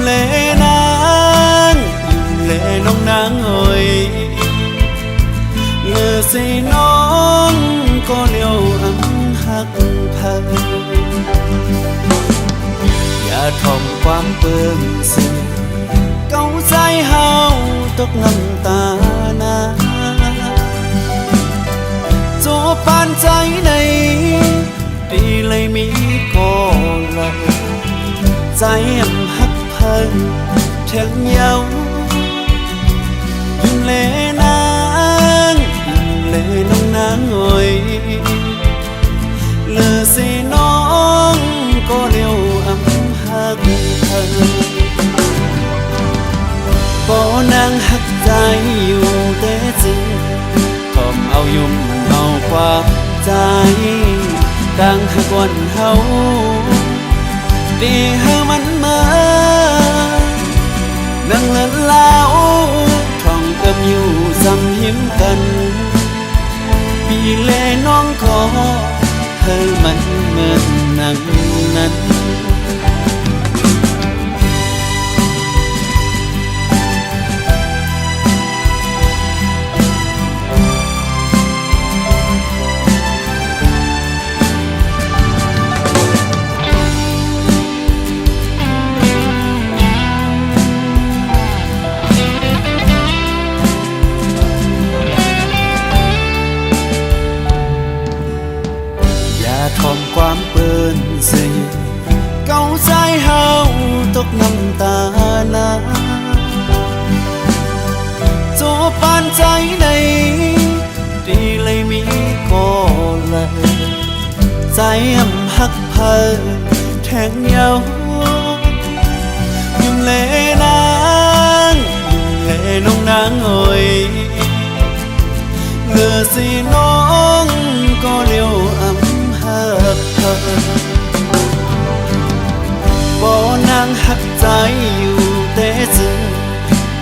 เลนางยิ้มเลน้องนางเอ่ยเมื่อสิน้องก็เลี้ยวอังหักเธออย่าทอมความเปิ่มสื่อเก้าใจเฮาตกน้ำตานาโจปานใจในดีเลยมีก็เลยใจหักเพิ่นแทงเยายิ้มเลนางยิ้มเลน้องนางเอ่ยเลือสิน้องก็เลี้ยวอำหักเพิ่นบ่นางหักใจอยู่แต่จริงทอมเอายุ่มเอาความใจต่างหักวันเฮาดีเฮามันมานั่งเลินเล่าท่องเอิมอยู่ซ้ำยิ้มกันปีเลน้องขอเธอมันเหมือนนั่งนั้นทอมความเปิ่นสิเก้าใจเฮาตกน้ำตานาโจปานใจในดีเลยมีก็เลยใจหักเพิ่นแทงเยายิ้มเลนางยิ้มเลน้องนางเอ่ยเลือสิน้องก็เลี้ยวบ่นางหักใจอยู่แต่จึง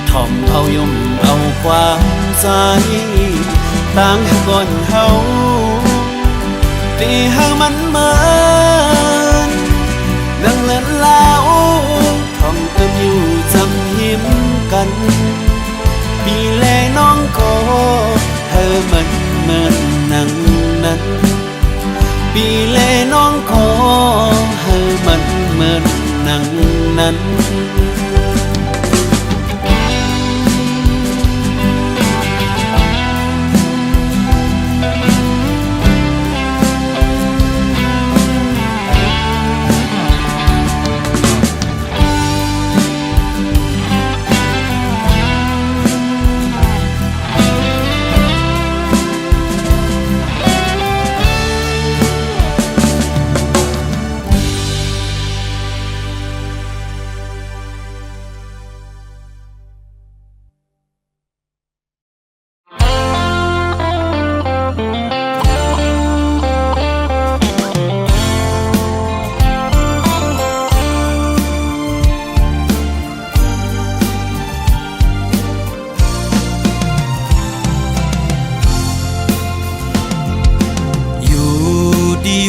ทอมเอายุ่มเอาความใจต่างหักก่อนเฮาดีหามันเหมือนนั่งเล่นเล่าทอมเอิมอยู่จำยิ้มกันปีแลน้องก็เธอมันเหมือนนั่งนั้นปีเลน้องขอให้มันเหมือนหนังนั้น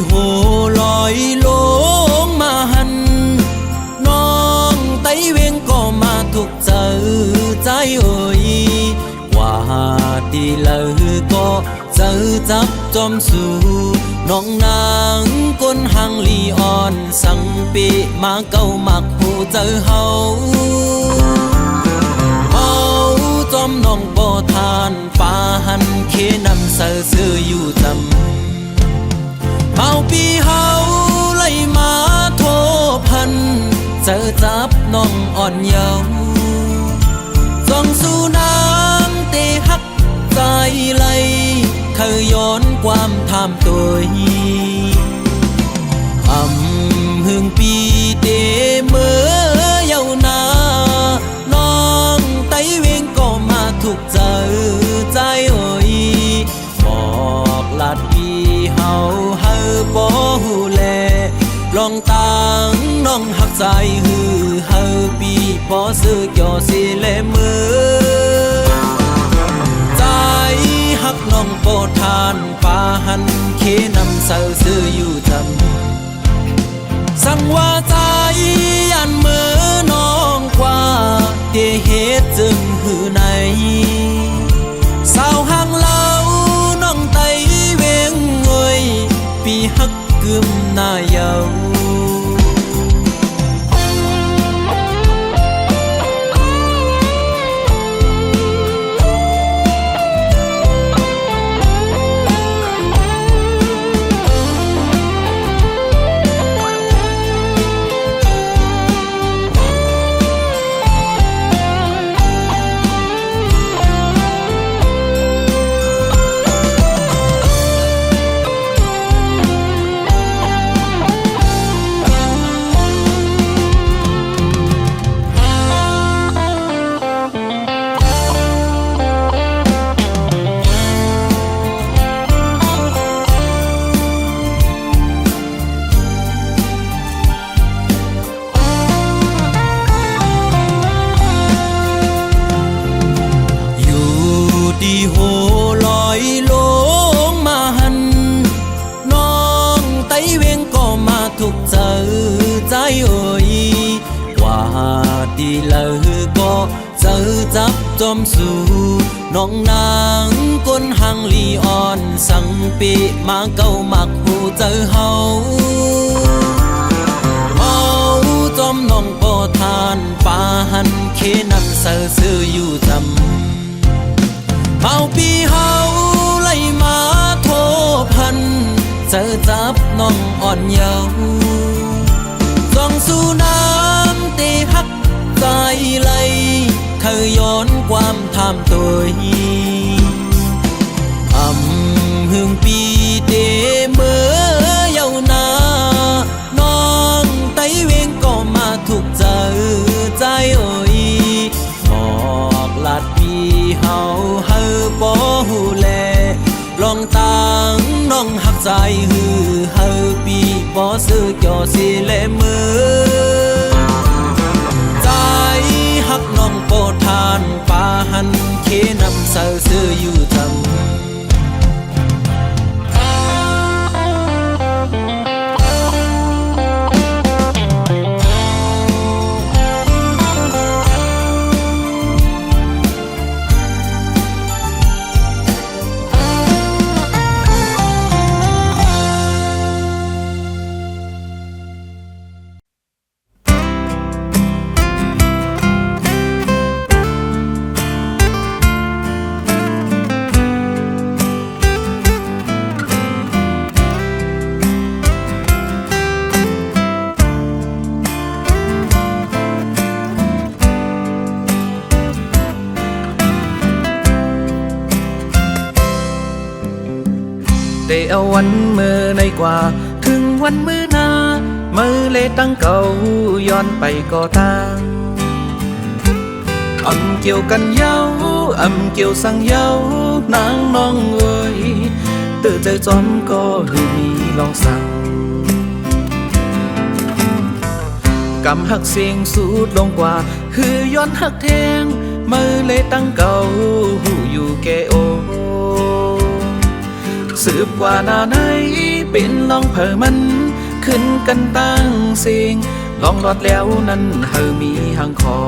โหลอยลงมาหันน้องไต้เวงก็มาถูกเจอใจเอ่ยว่าตีเลยก็เจอจับจอมสู่น้องนางก้นหังลีอ่อนสังปีมาเก้ามักหูเจอเฮาจอมน้องบ่ทานป่าหันเคนำเสือซื้ออยู่จำเมาปีเฮาไล่มาโทพันเจอจับน้องอ่อนเยาว์ส่องสู่นางเตหักใจไหลเคยย้อนความทำตัวหึงปีเตเมื่อเยาว์นาน้องไต้เวงก็มาถูกเจอใจเอ่ยบอกลาดปีเฮาบ่ฮู้แลลองตังน้องหักใจฮือเฮาปีบ่ซื้อเกี่ยวสิเลมือใจหักน้องโปทานป่าหันเคนำเสือซื้ออยู่จำสั่งว่าใจอันมือน้อง ตีเลยก็เจอจับจอมสู่น้องนางก้นหังลีอ่อนสังปีมาเก้ามักหูเจอเฮาเมาจอมน้องก็ทานปาหันเคนันเสือซื้ออยู่จำเมาปีเฮาไล่มาโทพันเจอจับน้องอ่อนเยาว์ส่องสู่น้ำตีฮักใจไหลเธอย้อนความทำตัวหึงปีเดเมื่อเยาวนานองไตเวงก็มาถูกเจอใจโอ้ยบอกลาดพี่เฮาเฮอบ่หูแลลองตังน้องหักใจฮือเฮอปีบ่ซื้อเกี่ยวสิเลมือใจหักน้องโปทานปาหันเคนำเสือซื้ออยู่จำได้เอาวันเมื่อในกว่าถึงวันมื้อหน้ามือเลตั้งเก่าย้อนไปก็ตางอำเกี่ยวกันเย้าอำเกี่ยวสั่งเย้านางน้องเอ้ยตื่นใจจอมก็หือมีลองสั่งกำหักเสียงสูดลงกว่าคือย้อนหักแทงมือเลตั้งเก่าหูอยู่แกโอสืบกว่าหน้าไหนเป็นลองเผอมันขึ้นกันตั้งเสียงลองรอดแล้วนั้นเฮอมีหางคอ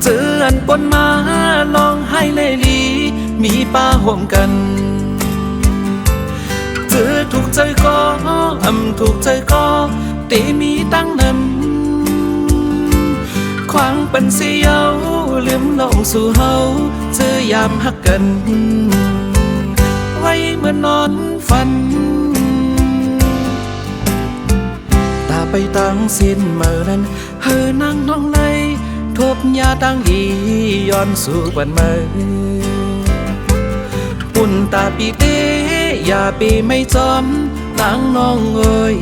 เจออันปนมาลองให้เลยลีมีป้าห่วมกันเจอถูกใจก็ถูกใจก็ตีมีตั้งนั้นควางเป็นเสียวลืมลงสู่เฮาเจอยามหักกันไว้เมื่อนอนฝันตาไปตั้งสิ้นเมื่อนั้นเฮอนั่งน้องในทบยาตั้งอีย้อนสู่วันเมื่อปุ่นตาปีเตอย่าปีไม่จอมตั้งน้องเอ้ย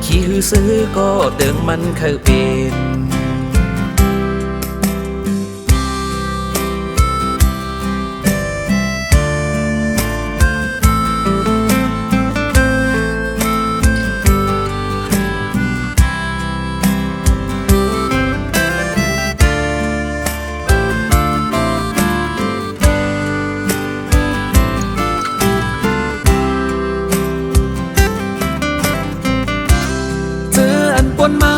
ขี้หือซื้อก็เดิงมันเคยเป็นมา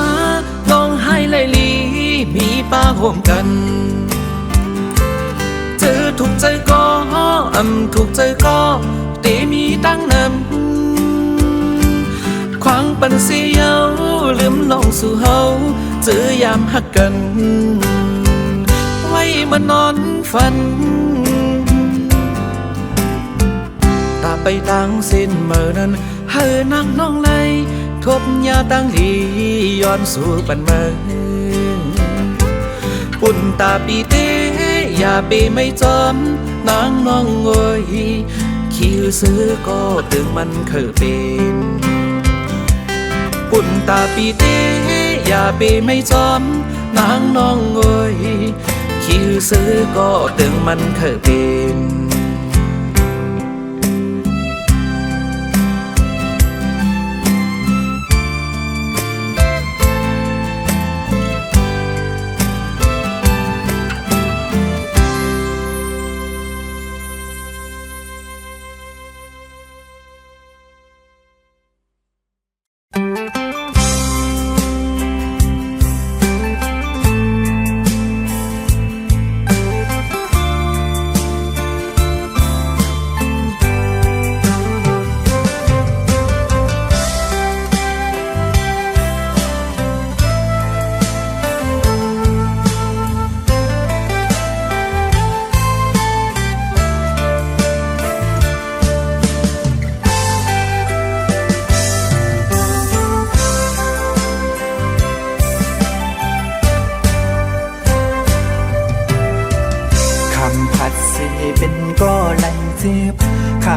ลองให้ไลลีมีป้าห่วมกันเจอถูกใจก็ถูกใจก็ตีมีตั้งนำควางปันเสียวลืมลงสู่เฮาเจอยามหักกันไว้มานอนฝันตาไปตั้งเส้นเมื่อนั้นเฮอนั่งน้องไลทบยาตั้งดีย้อนสู่ปันเมืองปุ่นตาปีเตอย่าปีไม่จอมนางน้องเอ้ยขี้ซื้อก็ตึงมันเคยเป็นปุ่นตาปีเตอย่าปีไม่จอมนางน้องเอ้ยขี้ซื้อก็ตึงมันเคยเป็น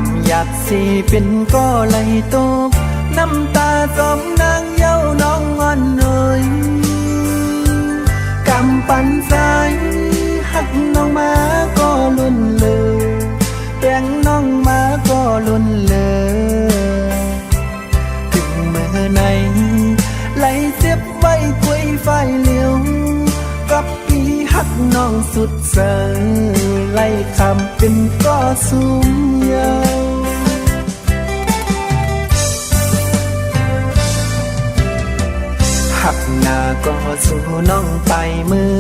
ำอยากสิเป็นก็ไหลตกน้ำตาสองนางเย้าน้องงอนเอ่ยกำปั่นสายหักน้องมาก็ลุ่นเลยแบ่งน้องมาก็ลุ่นเลยถึงเมื่อไหนไหลเจ็บไว้คุยไฟเหลียวกับพี่หักน้องสุดเสยไล่คำเป็นก็สูงยาวหักหน้าก็สู้น้องไปมือ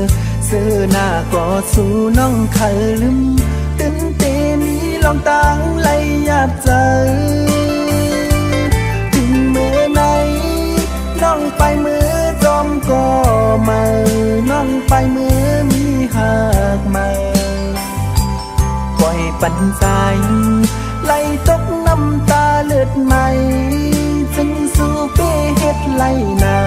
ซื้อหน้าก็สู้น้องเคยลืมตื่นเต้นนี้ลองตั้งไหลอยากเจอถึงเมื่อไหนน้องไปมือจอมก็มาน้องไปมือมีหักมาปล่อยปันใจไหลตกน้ำตาเลือดใหม่จึงสู้เป้เฮ็ดไหลนา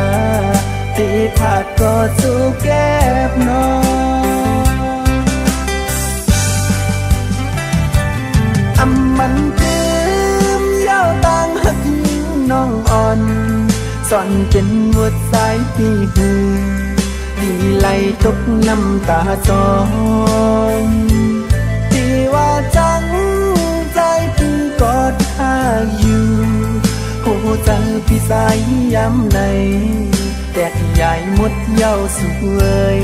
ตีผาดก็สู้แก้บน้องอำมันคืมเย้าต่างหักยิงน้องอ่อนสอนเป็นวดสายปีหือดีไหลตกน้ำตาจองที่ว่าจังใจพี่กอดท่าอยู่หูใจพี่สายย้ำในแตกใหญ่หมดเย้าสวย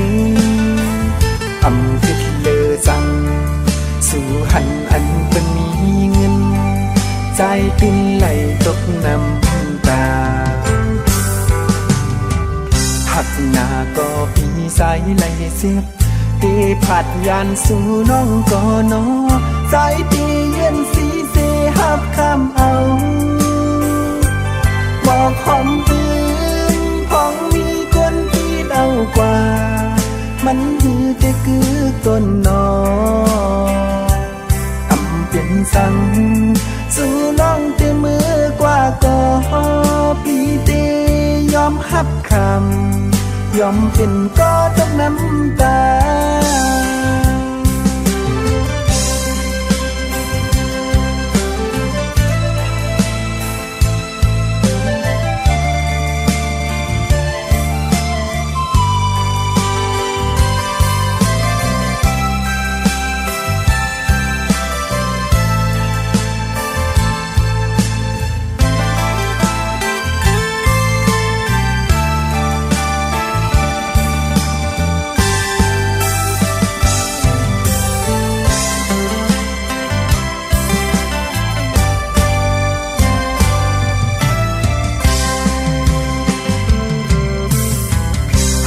อำคิดเลอจังสู่หันอันเป็นมีเงินใจปิ้นไหลตกน้ำตาหักหน้าก็พี่สายไหลเสียบตีผัดยานสู่น้องก็นอสายตีเย็นสีเสหับข้ามเอาบอกหอมปืนพองมีคนที่เดากว่ามันหือแต่คือต้นนออำเป็นสั่งสู่น้องเตมือกว่าก็พี่เตยอมหับคำยอมเป็นก็ต้องน้ำตา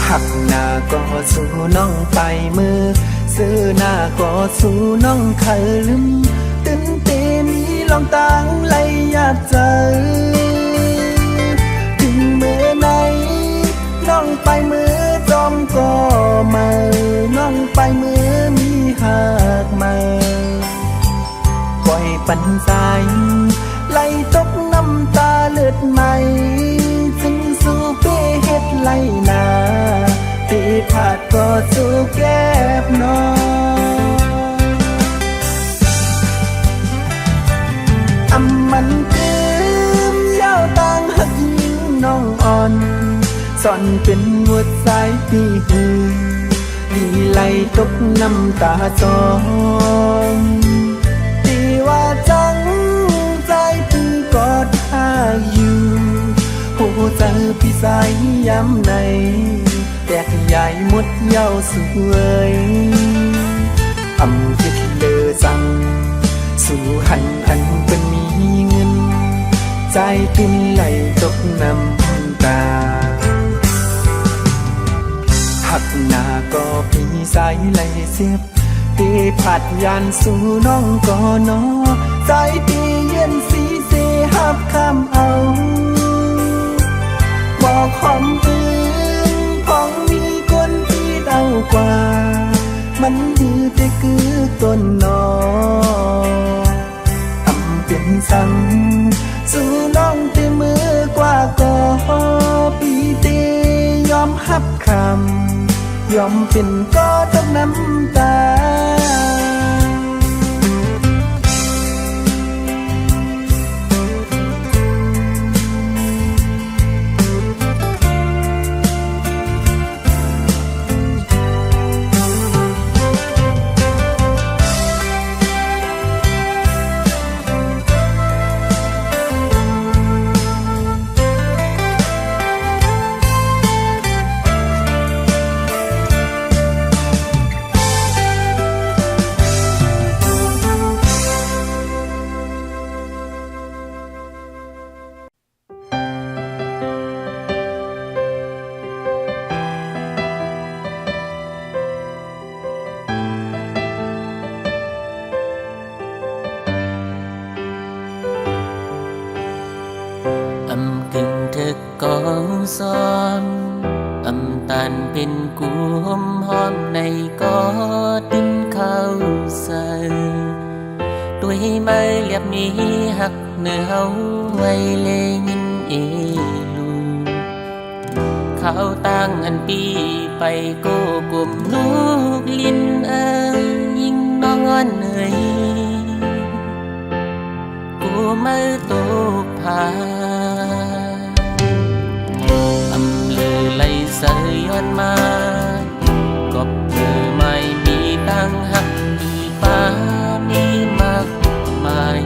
หักหน้าก็สู้น้องไปมือซื้อหน้าก็สู้น้องเคยลืมตื่นเต้นนี้ลองตั้งไหลอยากเจอถึงเมื่อไหนน้องไปมือจอมก็มาน้องไปมือมีหักมาปล่อยปันใจไหลตกน้ำตาเลือดใหม่จึงสู้เป้เฮ็ดไหลนาตีผาดก็สู้แก้บน้องอำมันคืมเย้าต่างหักยิงน้องอ่อนสอนเป็นวดสายปีหือดีไหลตกน้ำตาจองที่ว่าจังใจพี่กอดท่าอยู่หูใจพี่สายย้ำในแตกใหญ่หมดเย้าสวยอำคิดเลอจังสู่หันอันเป็นมีเงินใจปิ้นไหลตกน้ำตาหักหน้าก็พี่สายไหลเสียบตีผัดยานสู่น้องก็นอใจตีเย็นสีเสหับข้ามเอาบอกหอมปืนพองมีคนที่เดากว่ามันดื้อแต่คือต้นนออำเป็นสั่งสู่น้องเตมือกว่าก็พี่เตยอมหับคำยอมเป็นก็ต้องน้ำตา ก็ซ้อนอำตันเป็นกูหอมหอมในก็ดินเข้าใส่ด้วยไม่เรียบนี้หักเนื้อเฮาไว้เลยินเอลูเขาตั้งอันปีไปโก้กลมลูกลิ้นยิงน้องอ่อนเนยกูไม่ตกผาอำเลือไหลเสยย้อนมาก็เพื่อไม่มีตั้งหักมีป้ามีมากมาย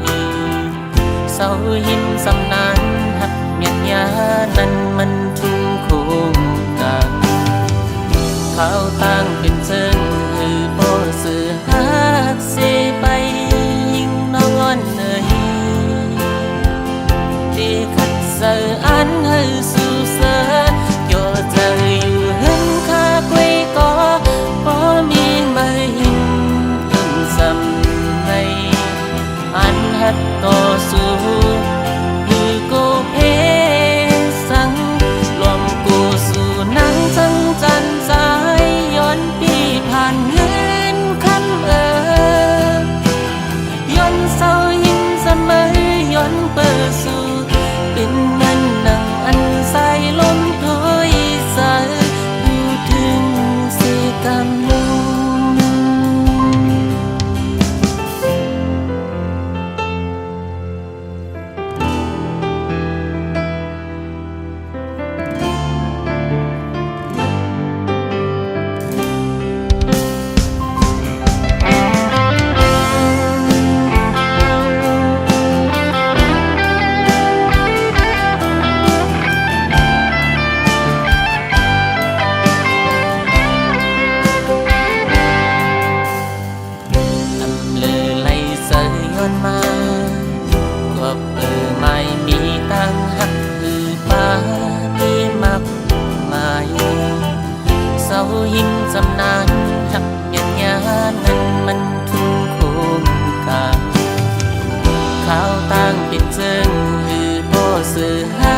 เศร้าหินสำนานหักเมียนยานั้นมันทุ่งโคงกันเขาตั้งเป็นเชิงหือโปสือหักเสไปยิงน้องอ่อนเนยที่ขัดเสืออันให้สู่เสือโยจะอยู่เห็นข้ากุยก็พอมีไม่เห็นตึงสำในอันหัดต่อสู้คือกูเพสังรวมกูสู่นังจังจันสายย้อนปีผ่านเงินคำย้อนเศร้าหินเสมอย้อนเปิดสู่เป็นมันนังอันใส่ลมถอยสายอยู่ถึงเสกำลังหินสำนานหักเมียนยานั้นมันทุ่งโคงกาข้าวตั้งเป็นเจิงหือโบสือหั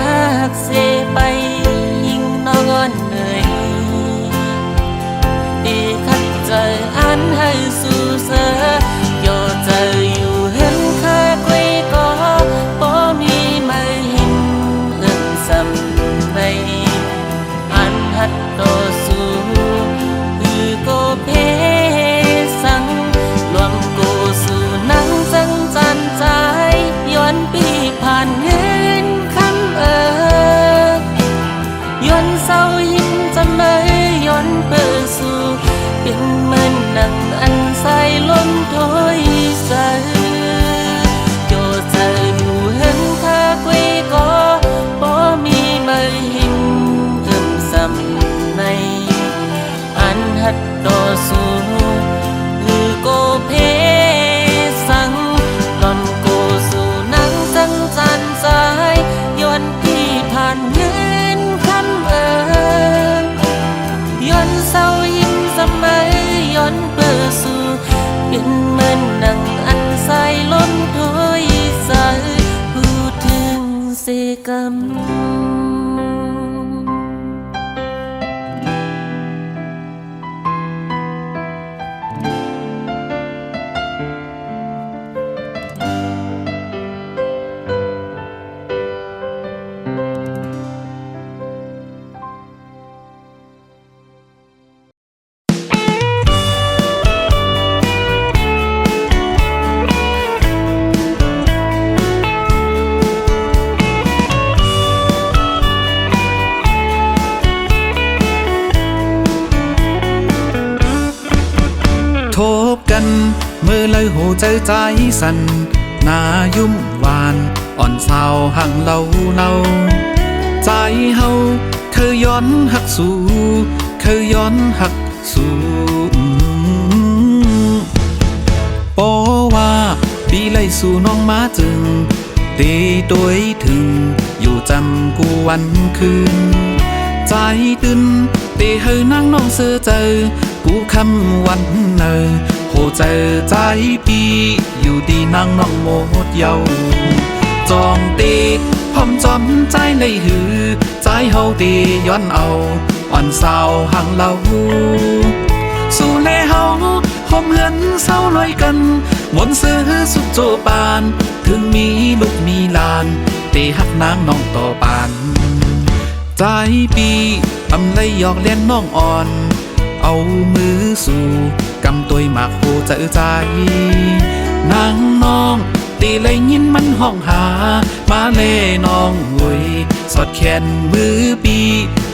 กเสไปยิงน้องอ่อนเนยดีขัดใจอันให้สู่เสือโยใจอยู่เห็นข้ากุยก็พอมีไม่เห็นเอื้อมสำในอันหัดต่อสู้กูเพสังรวมกูสู่นังจังจันใจย้อนปีผ่านเงินคำย้อนเศร้าหินจะไม่ย้อนเปิดสู่เป็นเหมือนนังอันใส่ลมถอยใส่โยเธออยู่เห็นข้ากุยก็พอมีไม่เห็นเอื้อมสำในอันหัดต่อสู้คือโกเพสังลอนโกสู่นังจังจันสายย้อนที่ผ่านเงินคำย้อนเศร้าหินสมัยย้อนเปิดสู่เป็นเหมือนนังอันใส่ล้นถอยสายพูดถึงเสกำทบกันเมื่อเลยหูใจสั่นหน้ายุ่มหวานอ่อนสาวห่างเล่าใจเฮาเคยย้อนหักสู่เคยย้อนหักสู่ปอว่าปีไล่สู่น้องมาจึงตีตัวถึงอยู่จำกูวันคืนใจตื่นตีเฮยนั่งน้องเสือเจอกูคำวันเนอโหเจอใจปีอยู่ดีนั่งน้องโมดเยาจองตีพร้อมจอมใจในหือใจ เฮาตีย้อนเอาอ่อนสาวหังเล่าสู่แลเฮาคมเหือนเศร้าลอยกันมนต์ซื้อสุดโจปานถึงมีลูกมีหลานตีหักนางน้องต่อปานใจปีอำเลยหยอกเล่นน้องอ่อนเอามือสู่กำตัวหมากโคจะใจนางน้องตีเลยยินมันห้องหามาเล่น้องหวยสอดแขนมือปี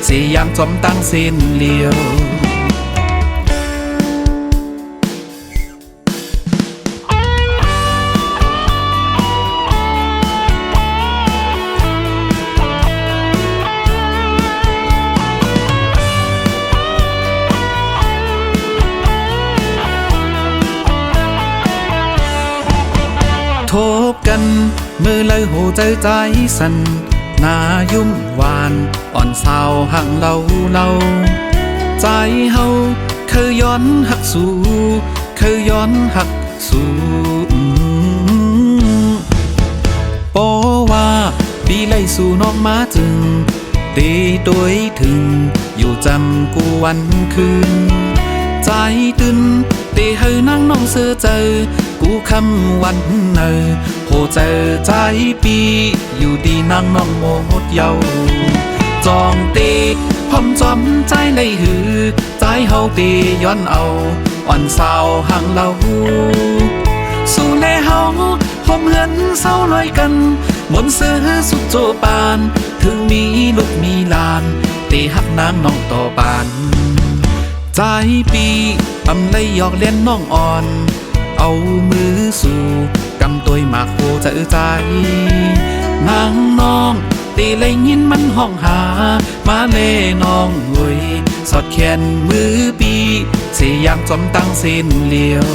เสียยามจอมตั้งเส้นเลียวทบกันมือเลยโหใจสั่นนายุ่มหวานอ่อนสาวหังเล่าใจเฮาเคยย้อนหักสู่เคยย้อนหักสู่ปอว่าดีไล่สู่น้องมาจึงตีตัวถึงอยู่จำกูวันคืนใจตื่นตีให้นั่งน้องเสื้อเจอกูคำวันเนอโหเจอใจปีอยู่ดีนั่งน้องโมดเยาจองตีพร้อมจอมใจเลยหือใจเฮาตีย้อนเอาอ่อนสาวหังเล่าสู่แลเฮาคมเหือนเศร้าลอยกันมนต์ซื้อสุดโจปานถึงมีลูกมีหลานตีหักนางน้องต่อปานใจปีอำเลยหยอกเล่นน้องอ่อนเอามือสู่กำตัวหมากโคจะใจนางน้องตีเลยยินมันห้องหามาเล่น้องหวยสอดแขนมือปีเสียยามจอมตั้งเส้นเลียว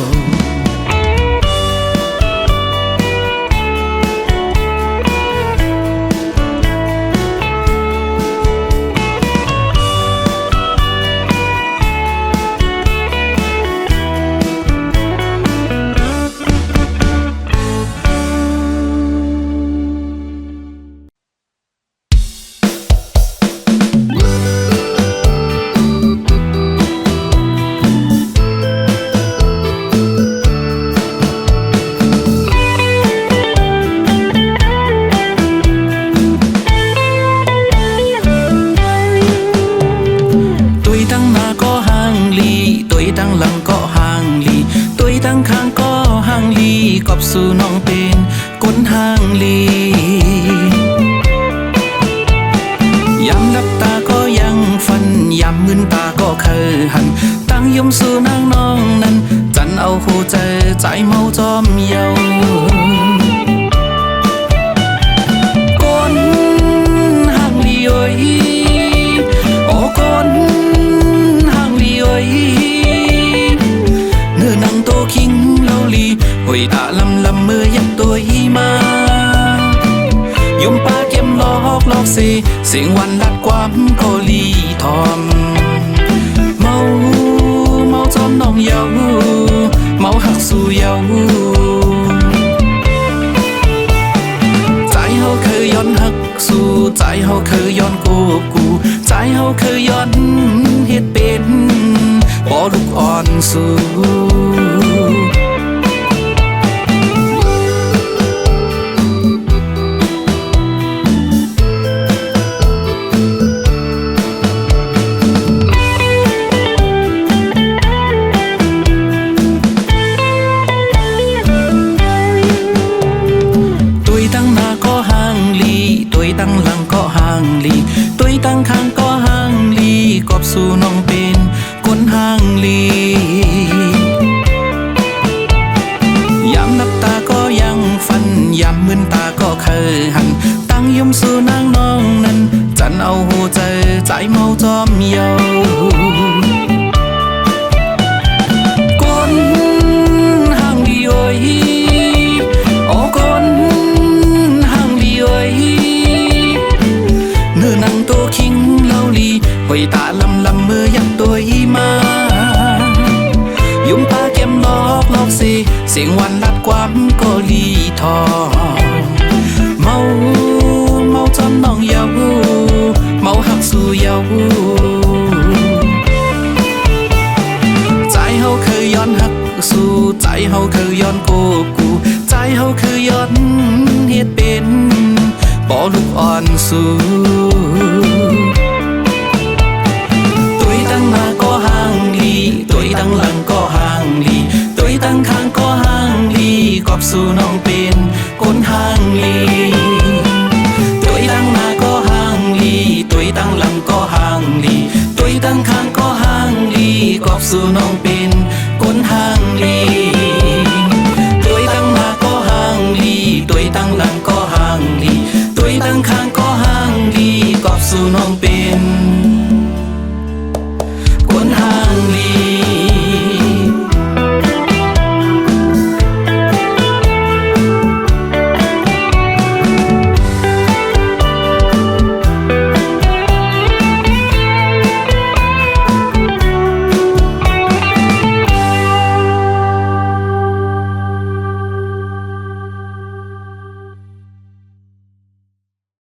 ตั้งหลังก็ห่างลีตัวตั้งข้างก็ห่างลีกอบสู่น้องเป็นก้นห่างลียามลับตาก็ยังฝันยามมึนตาก็เคยหันตั้งยมสู่นางน้องนั้นจันเอาหัวใจเมาจอมเยาก้นห่างลีโอยโอ้ก้นห่างลีโอยนังโตคิงเล่าลีหอยตาลำมือยักตัวอีมายมป้าเก็มลอกเสียงวันลัดความโคลีทอมเมาจอมน้องเยาเมาหักสู่เยาใจเฮาเคยย้อนหักสู่ใจเฮาเคยย้อนกูใจเฮาเคยย้อนเฮ็ดเป็นบ่ลูกอ่อนสู่ตั้งหลังก็ห่างลีตัวตั้งข้างก็ห่างลีกอบสู่น้องเป็นคนห่างลียามนับตาก็ยังฝันยามมึนตาก็เคยหันตั้งยมสู่นางน้องนั้นจันเอาหัวใจเมาจอมเยาก้นห่างลีโอยโอ้ก้นห่างลีโอยนังโตคิงเล่าลีหอยตาลำมือยักตัวอีมายมป้าเก็มลอกเสียงวันลัดความก็ลีทอเมาจอมน้องเยาเมา อนสู้ตุยตั้งหน้าก็ห่างลีตุยตั้งหลังก็ห่างลีตุยตั้งข้างก็ห่างลีกอบสู่น้องเป็นคนห่างลีตุยตั้งหน้าก็ห่างลีตุยตั้งหลังก็ห่างลีตุยตั้งข้างก็ห่างลีกอบสู่น้องเป็น